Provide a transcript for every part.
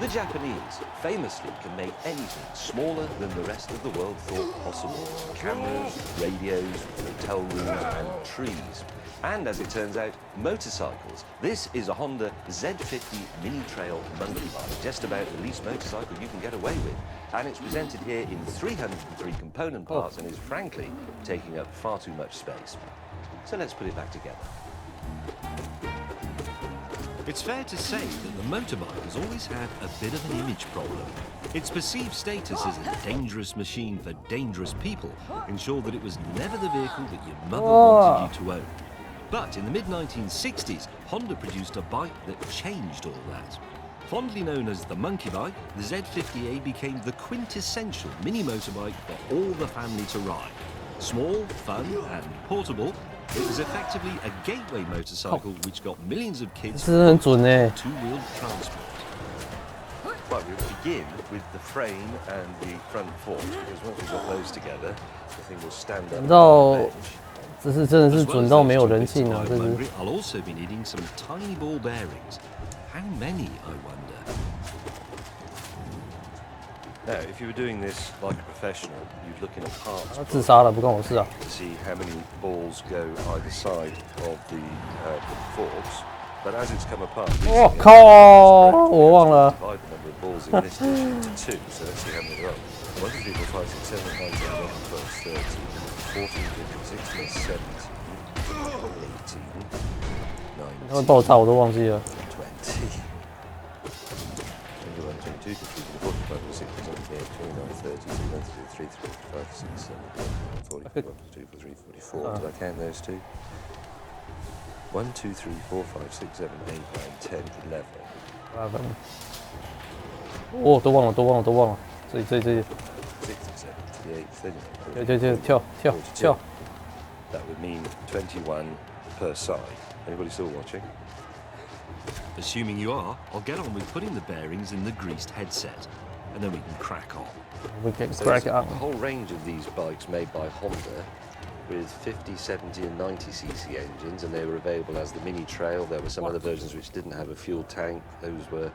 The Japanese famously can make anything smaller than the rest of the world thought possible. Cameras, radios, hotel rooms and trees. And as it turns out, motorcycles. This is a Honda Z50 Mini Trail monkey bike, just about the least motorcycle you can get away with. And it's presented here in 303 component parts and is frankly taking up far too much space. So let's put it back together. It's fair to say that the motorbike has always had a bit of an image problem. Its perceived status as a dangerous machine for dangerous people ensured that it was never the vehicle that your mother wanted you to own. But in the mid-1960s, Honda produced a bike that changed all that. Fondly known as the monkey bike, the Z50A became the quintessential mini motorbike for all the family to ride. Small, fun and portable, it was effectively a gateway motorcycle which got millions of kids two-wheeled transport. But we'll begin with the frame and the front forks, because once we've got those together, the thing will stand up on the bench. 这是真的是准到没有人性啊！这是。I'll also be needing some tiny ball bearings. How many, I wonder? Now, if you were doing this like a professional, you'd look in a parts book 自杀了，不关我事啊。 to see how many balls go either side of the forks. But as it's come apart, 我靠，我忘了。 divide the number of balls in this dish into two. So let's see how many there are. 1, 2, 3, 4, 5, 6, 7, 8, 9, 10, 11, 12, 13, 14, 15, 16, 17, 18, 19. 他会爆炸，我都忘记了。 20, 21, 22, 23, 24, 25, 26, 27, 28, 29, 30, 31, 32, 33, 35, 36, 37, 38, 41, 42, 43, 44. Did I count those two? 1, 2, 3, 4, 5, 6, 7, 8, 9, 10, 11. 哦，都忘了。这。 67, 38, 39, 跳。 That would mean 21 per side. Anybody still watching? Assuming you are, I'll get on with putting the bearings in the greased headset, and then we can crack on. We can So crack there's it up. a whole range of these bikes made by Honda with 50, 70 and 90cc engines, and they were available as the Mini Trail. There were some other versions which didn't have a fuel tank. Those were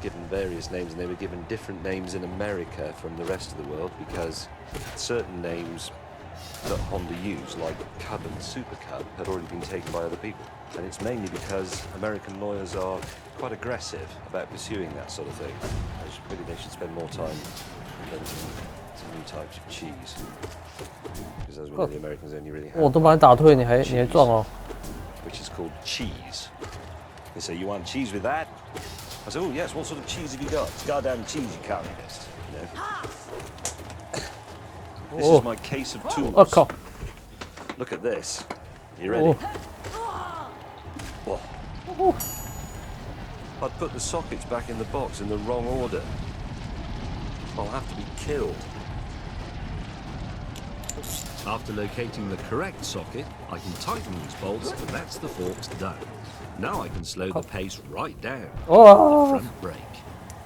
given various names, and they were given different names in America from the rest of the world because certain names that Honda used, like Cub and Super Cub, had already been taken by other people. And it's mainly because American lawyers are quite aggressive about pursuing that sort of thing. Maybe they should spend more time inventing some new types of cheese. Because as we know, the Americans only really have 我都把你打退，你还撞哦。 which is called cheese. They say, you want cheese with that? I said, oh yes, what sort of cheese have you got? It's goddamn cheese, you communist. You know? This is my case of tools. Look at this. You ready? Oh. I'd put the sockets back in the box in the wrong order. I'll have to be killed. After locating the correct socket, I can tighten these bolts, and that's the forks done. Now I can slow the pace right down. The front brake.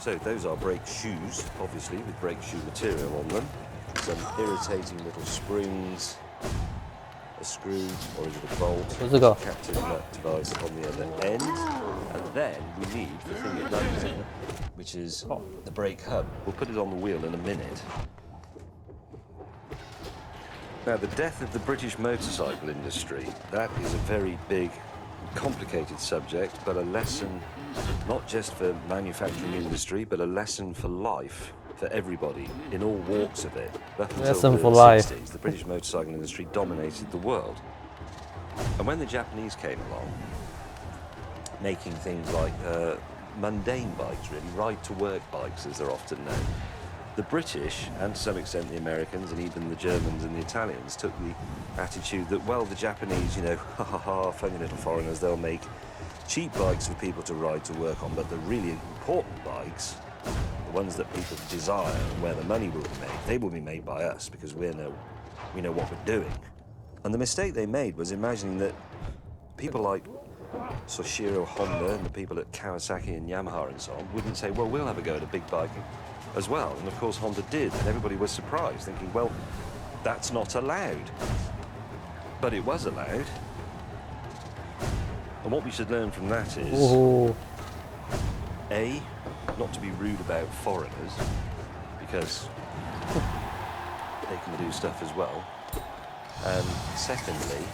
So those are brake shoes, obviously with brake shoe material on them. Some irritating little springs, a screw or a little bolt, captain nut device on the other end, and then we need the thing it goes in, which is the brake hub. We'll put it on the wheel in a minute. Now, the death of the British motorcycle industry, that is a very big, complicated subject, but a lesson not just for manufacturing industry, but a lesson for life for everybody in all walks of it. Up until the 60s, the British motorcycle industry dominated the world. And when the Japanese came along, making things like mundane bikes, really, ride-to-work bikes, as they're often known, the British, and to some extent the Americans, and even the Germans and the Italians, took the attitude that, well, the Japanese, you know, ha ha ha, funny little foreigners, they'll make cheap bikes for people to ride to work on, but the really important bikes, the ones that people desire and where the money will be made, they will be made by us because we know what we're doing. And the mistake they made was imagining that people like Soichiro Honda and the people at Kawasaki and Yamaha and so on wouldn't say, well, we'll have a go at a big bike as well. And of course Honda did, and everybody was surprised, thinking, well, that's not allowed. But it was allowed. And what we should learn from that is A, not to be rude about foreigners, because they can do stuff as well. And secondly,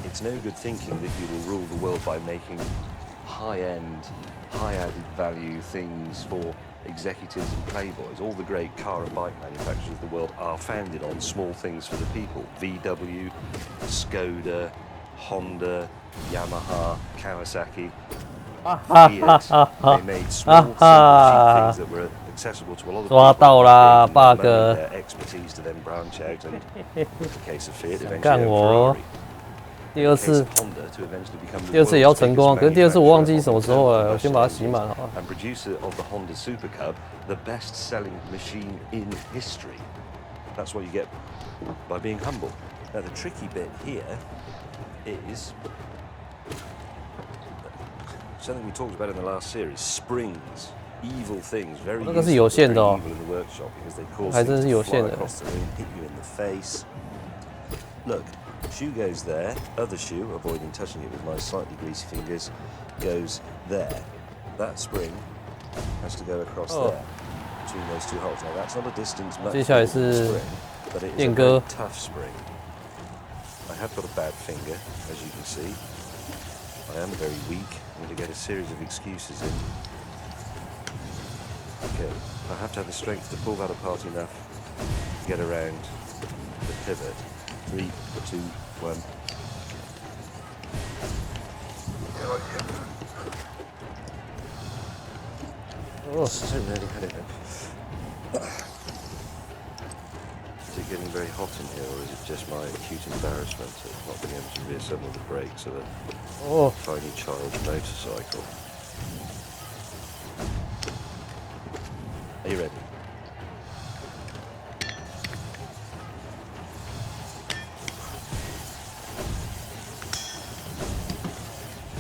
it's no good thinking that you will rule the world by making high-end, high-added value things for executives and playboys. All the great car and bike manufacturers of the world are founded on small things for the people. VW, Skoda, Honda, Yamaha, Kawasaki, Fiat. They made small, simple, cheap things that were accessible to a lot of 抓 people. 到啦 Gave them，bug。 their expertise to then branch out, and in the case of Fiat, 想 eventually 干 own 我 Ferrari. 第 In 二 the case 次 of Honda, to eventually become the 第二次也要 world's 成功啊， biggest 可是第二次我忘记 manufacturer 什么 of 时候了， internal 我先把它 combustion 洗满好了。 and producer of the Honda Super Cub, the best-selling machine in history. That's what you get by being humble. Now, the tricky bit here is something we talked about in the last series: springs, evil things, very 那个是 useful, 有 but 限 very 的哦 evil in the workshop because they cause 还真 things 是 to 有 fly 限的。 across the room, hit you in the face. Look, shoe goes there. Other shoe, avoiding touching it with my slightly greasy fingers, goes there. That spring has to go across there between those two holes. Now that's not a distance much 接下来 bigger than the 是 spring, but it is a 电 very 歌。 tough spring. I have got a bad finger, as you can see. I am very weak. I'm going to get a series of excuses in. Okay, I have to have the strength to pull that apart enough to get around the pivot. 3, 2, 1. Oh, I don't really had it. Is it getting very hot in here, or is it just my acute embarrassment of not being able to reassemble the brakes of a 哦， tiny child's motorcycle? Are you ready?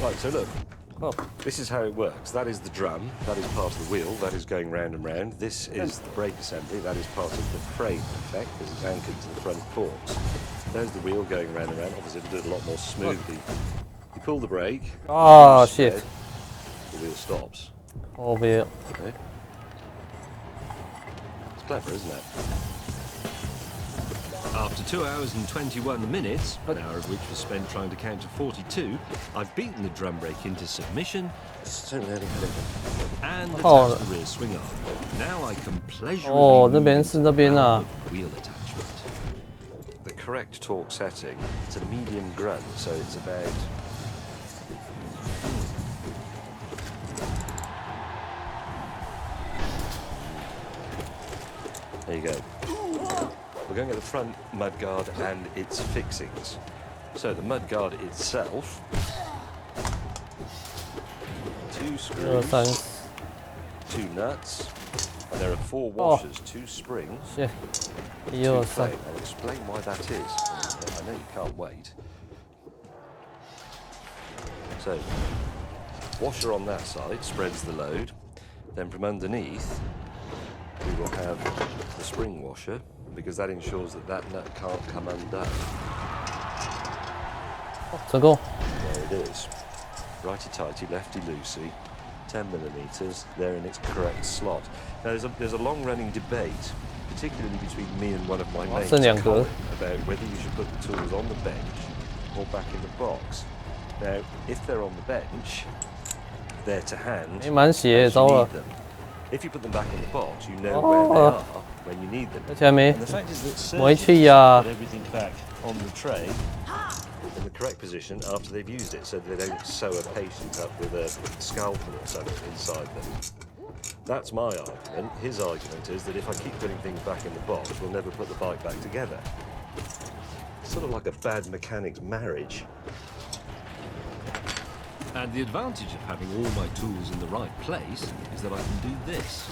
Right, so look, 哦， this is how it works. That is the drum, that is part of the wheel, that is going round and round. This is the brake assembly, that is part of the frame effect, because it's anchored to the front forks. There's the wheel going round and round. Obviously it'll do it a lot more smoothly. You pull the brake, Ah, you shit. spread, the wheel stops. 后边 Okay? It's clever, isn't it? After 2 hours and 21 minutes, an hour of which was spent trying to count to 42, I've beaten the drum brake into submission and attached the rear swing arm. Now I can pleasurably 哦，那 move 边 into 是那边 the 啊 power of wheel attachment. The correct torque setting, it's a medium grunt, so it's about there you go. We're going at the front mudguard and its fixings. So the mudguard itself, 2 2、 3、 screws, 2 nuts, and there are 4 washers, 2 springs, 谢， 2 1、2、3 frame. I'll explain why that is. I know you can't wait. So, washer on that side spreads the load. Then from underneath, we will have the spring washer, because that ensures that that nut can't come undone. 成功。 There it is. Righty-tighty, lefty-loosey, 10 millimetres, there in its correct slot. Now there's a long-running debate, particularly between me and one of my mates, 剩2格 Colin, about whether you should put the tools on the bench or back in the box. Now, if they're on the bench, they're to hand 没满血， as you 糟了 need，them. If you put them back in the box, you know where they are when you need them. 而且还没 And the fact is that 回 surgeons 去呀 put。everything back on the tray in the correct position after they've used it, so that they don't sew a patient up with a scalpel or something inside them. That's my argument. His argument is that if I keep putting things back in the box, we'll never put the bike back together. It's sort of like a bad mechanic's marriage. And the advantage of having all my tools in the right place is that I can do this.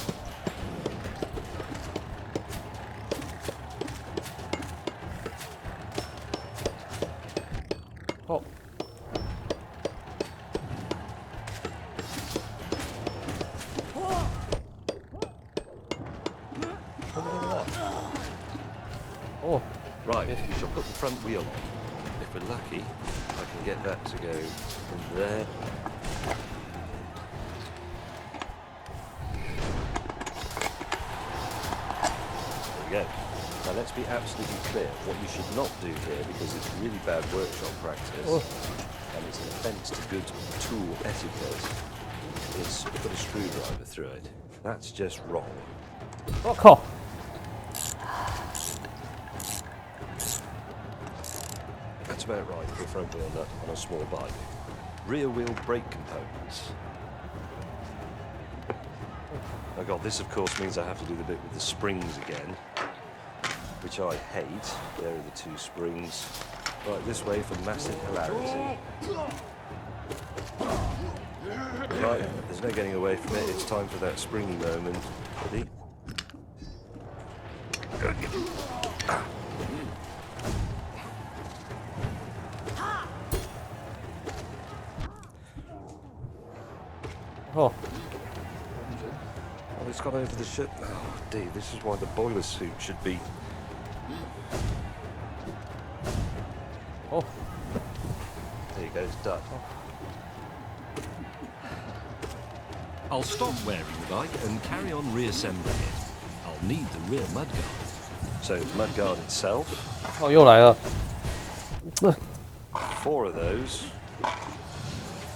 Oh. Oh. Right, we shall put the front wheel on. If we're lucky, I can get that to go from there go. Now let's be absolutely clear. What you should not do here, because it's really bad workshop practice, and it's an offence to good tool etiquette, is put a screwdriver through it. That's just wrong. 我靠！ That's about right for a front wheel nut on a small bike. Rear wheel brake components. Oh god, this of course means I have to do the bit with the springs again, which I hate. There are the two springs. Right, this way for massive hilarity. Right, there's no getting away from it. It's time for that springy moment. Ready? Oh. Oh, it's gone over the ship. Oh dear, this is why the boiler suit should be. Oh. There you go, it's done. I'll stop wearing the bike and carry on reassembling it. I'll need the rear mudguard. So, mudguard itself, 哦，又来了。 4 of those,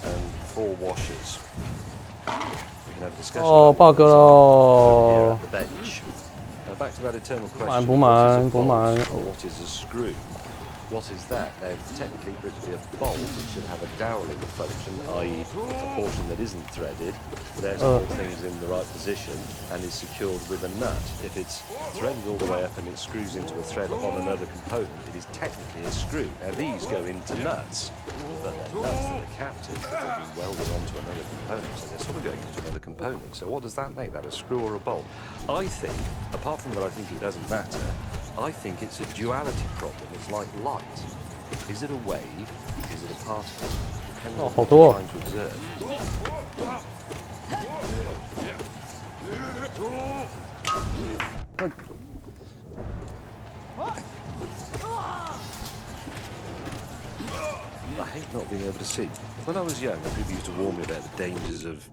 and 4 washers. We can have a discussion. 哦 about ，bug what's here 喽 at！the bench. Now back to that eternal 不满 question. 不 What is 满 a 不满 bolt or what is a screw? What is that? Now, technically, for it to be a bolt, it should have a doweling function, i.e. a portion that isn't threaded, there's all things in the right position, and is secured with a nut. If it's threaded all the way up and it screws into a thread on another component, it is technically a screw. Now, these go into nuts, but they're nuts that are captive, but they've been welded onto another component, so they're sort of going into another component. So what does that make? That a screw or a bolt? I think, apart from that I think it doesn't matter, I think it's a duality problem. It's like light. Is it a wave? Is it a particle? Depends on what you're trying to observe. I hate not being able to see. When I was young, people used to warn me about the dangers of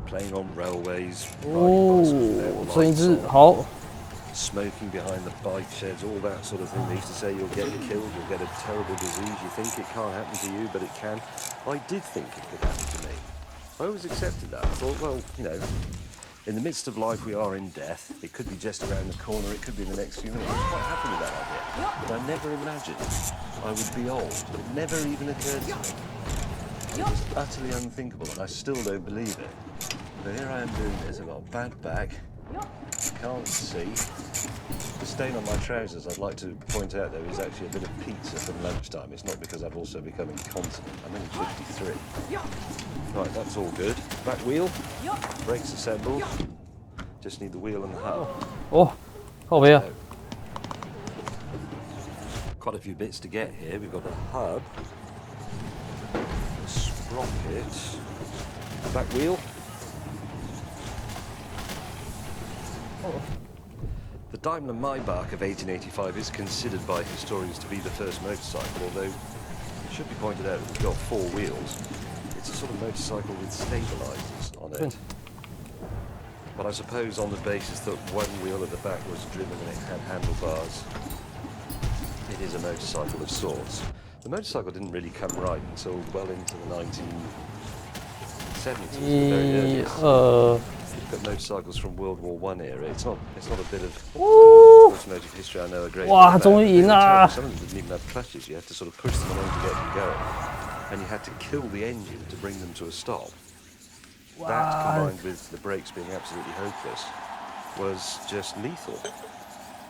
playing on railways, riding bicycles 哦， without 这一 lights 只 on, 好。 smoking behind the bike sheds, all that sort of thing. They used to say you'll get killed, you'll get a terrible disease. You think it can't happen to you, but it can. I did think it could happen to me. I always accepted that. I thought, well, you know, in the midst of life we are in death. It could be just around the corner, it could be in the next few minutes. I was quite happy with that idea. But I never imagined I would be old. It never even occurred to me. It was utterly unthinkable, and I still don't believe it. But here I am doing this. I've got a bad back. Can't see. The stain on my trousers, I'd like to point out, though, is actually a bit of pizza from lunchtime. It's not because I've also become incontinent. I'm only 53. Right, that's all good. Back wheel. Brakes assembled. Just need the wheel and the hub. 哦，靠背啊！ Quite a few bits to get here. We've got a hub. A sprocket. Back wheel. The Daimler Maybach of 1885 is considered by historians to be the first motorcycle, although it should be pointed out that it's got 4 wheels. It's a sort of motorcycle with stabilizers on it. But I suppose on the basis that one wheel at the back was driven and it had handlebars, it is a motorcycle of sorts. The motorcycle didn't really come right until well into the 1970s, the very 一 earliest. 二， You've got motorcycles from World War I era. It's not a bit of 呜！ automotive history I know a great Wow, deal about. 终于赢了。 Some of them didn't even have clutches. You had to sort of push them along to get them going. And you had to kill the engine to bring them to a stop. That, combined with the brakes being absolutely hopeless, was just lethal.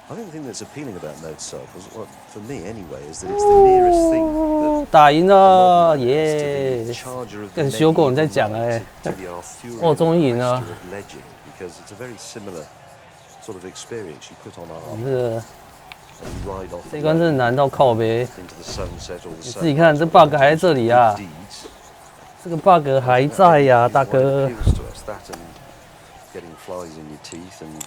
I think the thing that's appealing about motorcycles, well, for me anyway, is that it's the nearest thing that 打赢 a 了， modern man is to 耶 the！charger of the 更修过你在 medieval 讲 knight, 哎， to the Arthurian 哦，终于赢了 master，of legend, because it's a very similar sort of experience. You put on 这 armor 个 and you ride off 这关真的难到靠背， into the sunset or the 你自己看 sunrise, 这 bug 还在这里啊， deeds. 这个 bug 还在呀， That 大 is why it 哥。 appeals to us, that and getting flies in your teeth, and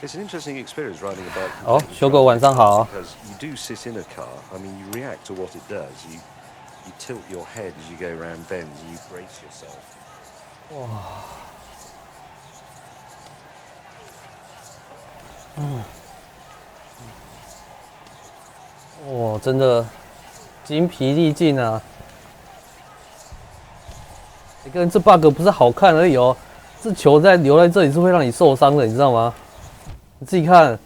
it's an interesting experience riding a bike. 好，修狗晚上好。 Because you do sit in a car. I mean, you react to what it does. You tilt your head as you go around bends, and you brace yourself. 哇！哇，真的精疲力尽啊！跟这 bug 不是好看而已哦，这球留在这里是会让你受伤的，你知道吗？你自己看，